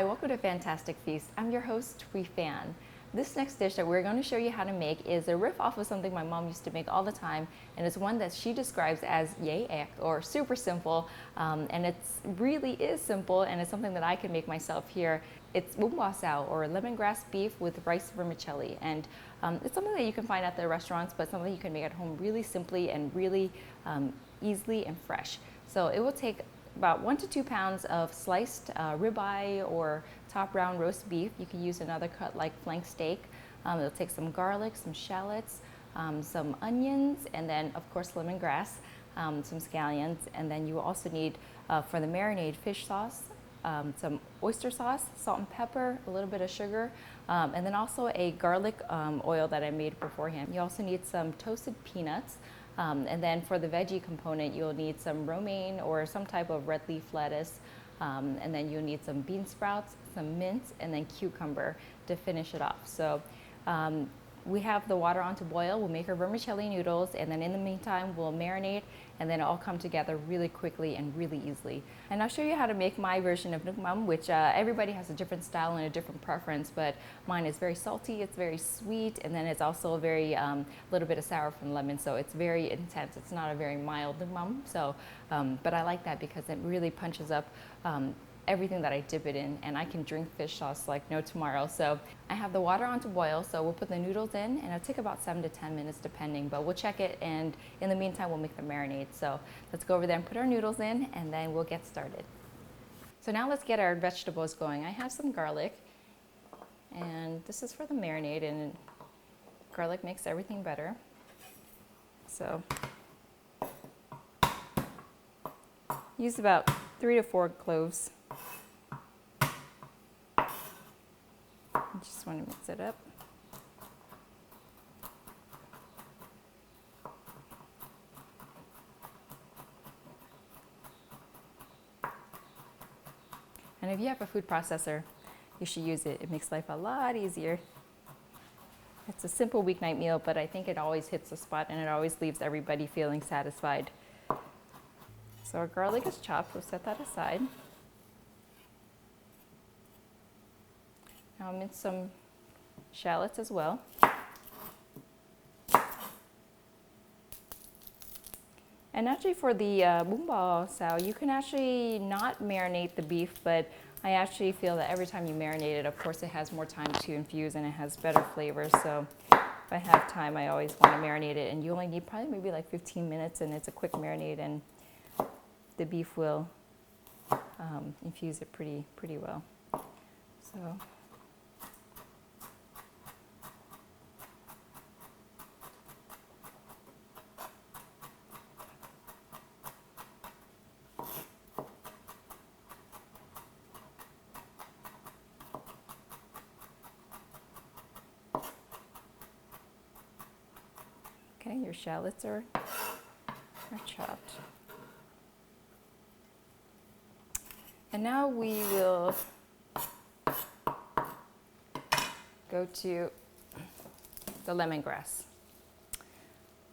Hi, welcome to Phantastic Feast. I'm your host, Thuy Phan. This next dish that we're going to show you how to make is a riff off of something my mom used to make all the time, and it's one that she describes as yay ek, or super simple, and it really is simple, and it's something that I can make myself here. It's Nuku Sauce, or lemongrass beef with rice vermicelli, and it's something that you can find at the restaurants, but something you can make at home really simply and really easily and fresh. So it will take about 1 to 2 pounds of sliced ribeye or top round roast beef. You can use another cut like flank steak. It'll take some garlic, some shallots, some onions, and then of course lemongrass, some scallions, and then you will also need for the marinade fish sauce, some oyster sauce, salt and pepper, a little bit of sugar, and then also a garlic oil that I made beforehand. You also need some toasted peanuts. And then for the veggie component, you'll need some romaine or some type of red leaf lettuce. And then you'll need some bean sprouts, some mint, and then cucumber to finish it off. So we have the water on to boil. We'll make our vermicelli noodles, and then in the meantime, we'll marinate, and then it'll all come together really quickly and really easily. And I'll show you how to make my version of Nuku, which everybody has a different style and a different preference, but mine is very salty, it's very sweet, and then it's also very little bit of sour from lemon, so it's very intense. It's not a very mild Nuku, so but I like that because it really punches up everything that I dip it in, and I can drink fish sauce like no tomorrow. So I have the water on to boil, so we'll put the noodles in, and it'll take about 7 to 10 minutes depending, but we'll check it, and in the meantime we'll make the marinade. So let's go over there and put our noodles in, and then we'll get started. So now let's get our vegetables going. I have some garlic, and this is for the marinade, and garlic makes everything better. So use about 3 to 4 cloves. Just want to mix it up. And if you have a food processor, you should use it. It makes life a lot easier. It's a simple weeknight meal, but I think it always hits the spot, and it always leaves everybody feeling satisfied. So our garlic is chopped. We'll set that aside. Now I'll mince some shallots as well. And actually for the Nuku Sauce, you can actually not marinate the beef, but I actually feel that every time you marinate it, of course it has more time to infuse and it has better flavors. So if I have time, I always want to marinate it, and you only need probably maybe like 15 minutes, and it's a quick marinade, and the beef will infuse it pretty well. So okay, your shallots are chopped. And now we will go to the lemongrass.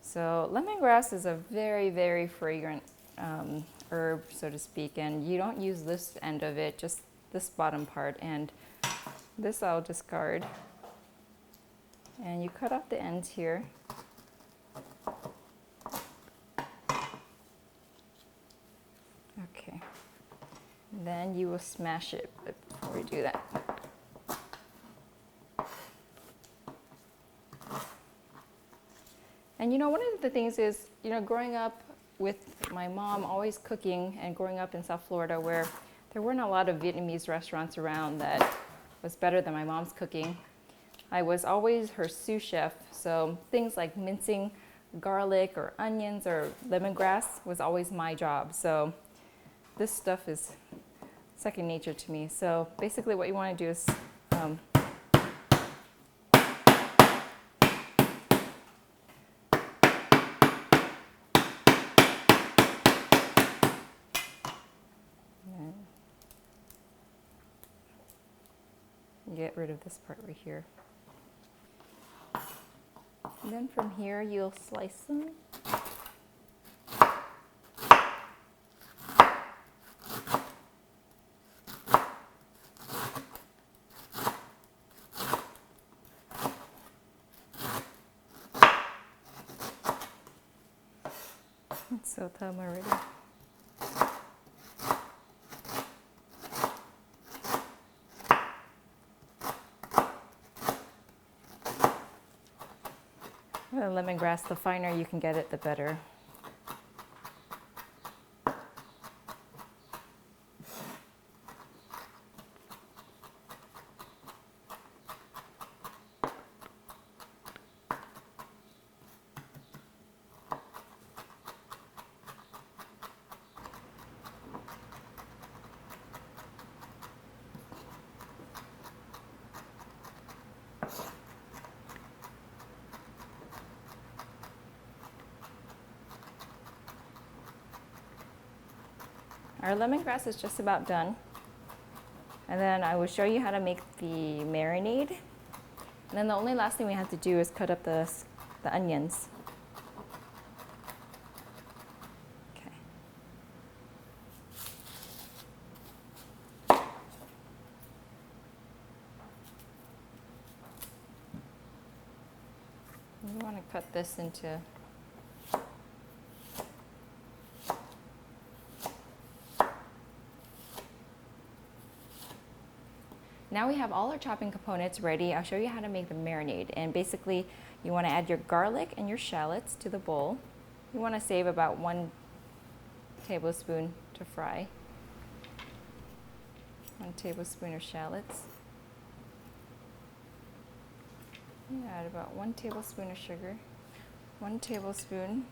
So lemongrass is a very fragrant herb, so to speak, and you don't use this end of it, just this bottom part, and this I'll discard. And you cut off the ends here. Okay. Then you will smash it, but before we do that. And you know, one of the things is, you know, growing up with my mom always cooking, and growing up in South Florida where there weren't a lot of Vietnamese restaurants around that was better than my mom's cooking, I was always her sous chef. So things like mincing garlic or onions or lemongrass was always my job. So this stuff is second nature to me. So basically what you want to do is get rid of this part right here. And then from here you'll slice them. It's so thumb already. The lemongrass, the finer you can get it, the better. Our lemongrass is just about done. And then I will show you how to make the marinade. And then the only last thing we have to do is cut up the onions. Okay. You want to cut this into Now we have all our chopping components ready. I'll show you how to make the marinade. And basically, you want to add your garlic and your shallots to the bowl. You want to save about 1 tablespoon to fry. 1 tablespoon of shallots. You add about 1 tablespoon of sugar. 1 tablespoon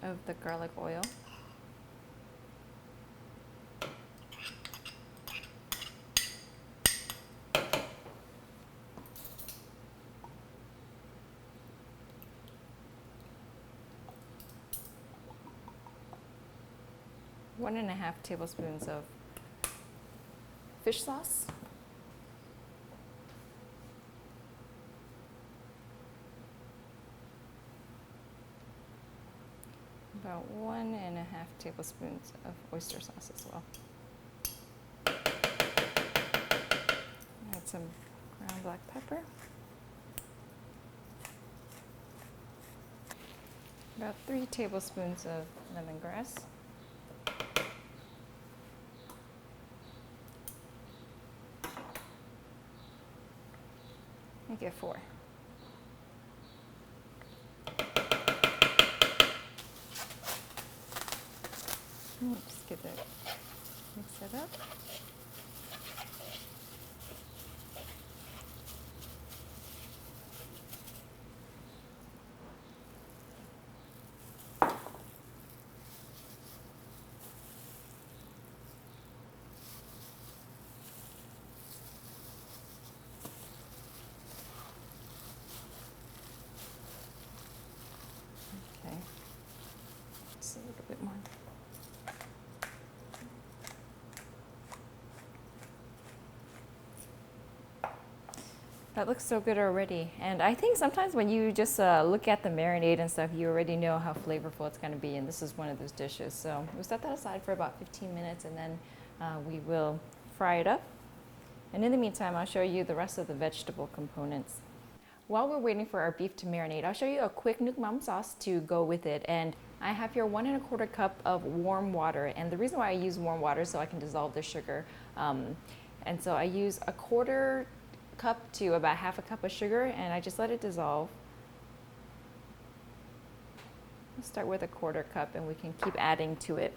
of the garlic oil. 1.5 tablespoons of fish sauce. About 1.5 tablespoons of oyster sauce as well. Add some ground black pepper. About 3 tablespoons of lemongrass. Make it 4. Just get that, mix it up. Okay, just a little bit more. That looks so good already. And I think sometimes when you just look at the marinade and stuff, you already know how flavorful it's going to be. And this is one of those dishes. So we'll set that aside for about 15 minutes and then we will fry it up. And in the meantime, I'll show you the rest of the vegetable components. While we're waiting for our beef to marinate, I'll show you a quick Nuku sauce to go with it. And I have here 1 1/4 cup of warm water. And the reason why I use warm water is so I can dissolve the sugar. And so I use 1/4 cup to about 1/2 cup of sugar, and I just let it dissolve. Let's start with 1/4 cup, and we can keep adding to it.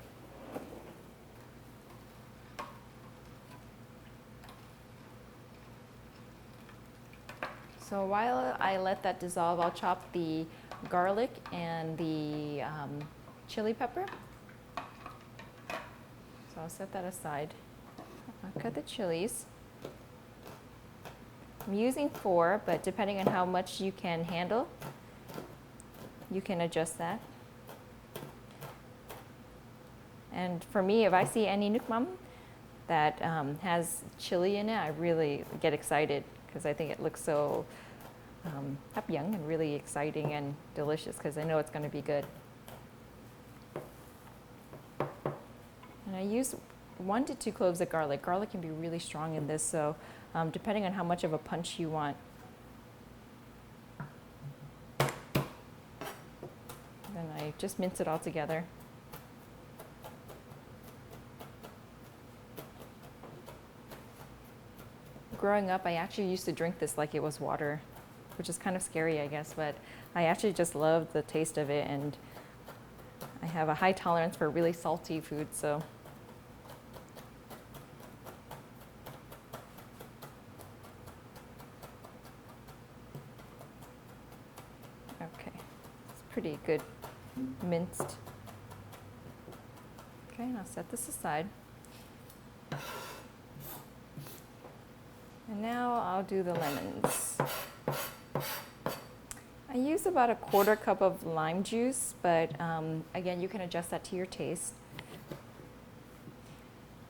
So while I let that dissolve, I'll chop the garlic and the chili pepper. So I'll set that aside. I'll cut the chilies. I'm using 4, but depending on how much you can handle, you can adjust that. And for me, if I see any Nuku that has chili in it, I really get excited because I think it looks so young and really exciting and delicious because I know it's going to be good. And I use 1 to 2 cloves of garlic. Garlic can be really strong in this, so depending on how much of a punch you want. Then I just mince it all together. Growing up, I actually used to drink this like it was water, which is kind of scary, I guess, but I actually just love the taste of it, and I have a high tolerance for really salty food, so. Okay, it's pretty good minced. Okay, and I'll set this aside. And now I'll do the lemons. I use about a 1/4 cup of lime juice, but again, you can adjust that to your taste.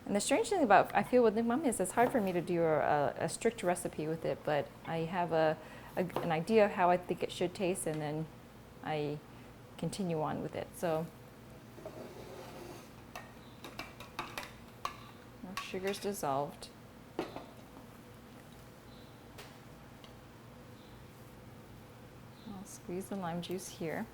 And the strange thing about, I feel with Nuku Mom is it's hard for me to do a strict recipe with it, but I have an idea of how I think it should taste, and then I continue on with it. So, our sugar's dissolved. I'll squeeze the lime juice here.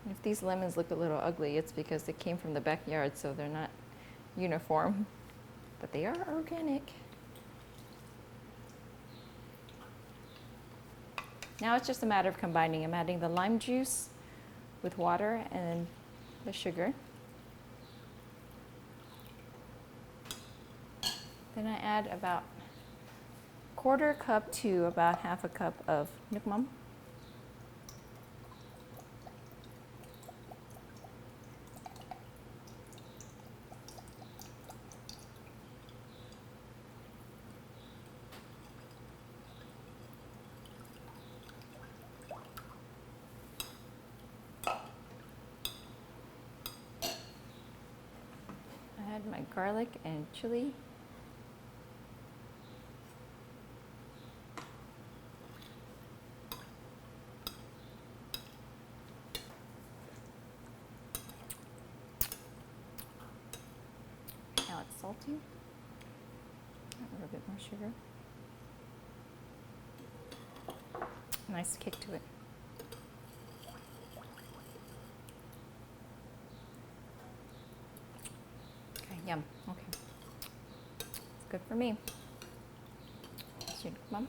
If these lemons look a little ugly, it's because they came from the backyard, so they're not uniform, but they are organic. Now it's just a matter of combining. I'm adding the lime juice with water and the sugar. Then I add about 1/4 cup to about 1/2 cup of Nuku Mom. I add my garlic and chili. Now it's salty. A little bit more sugar. Nice kick to it. Okay, yum. Okay. It's good for me. It's your Nuku Mom.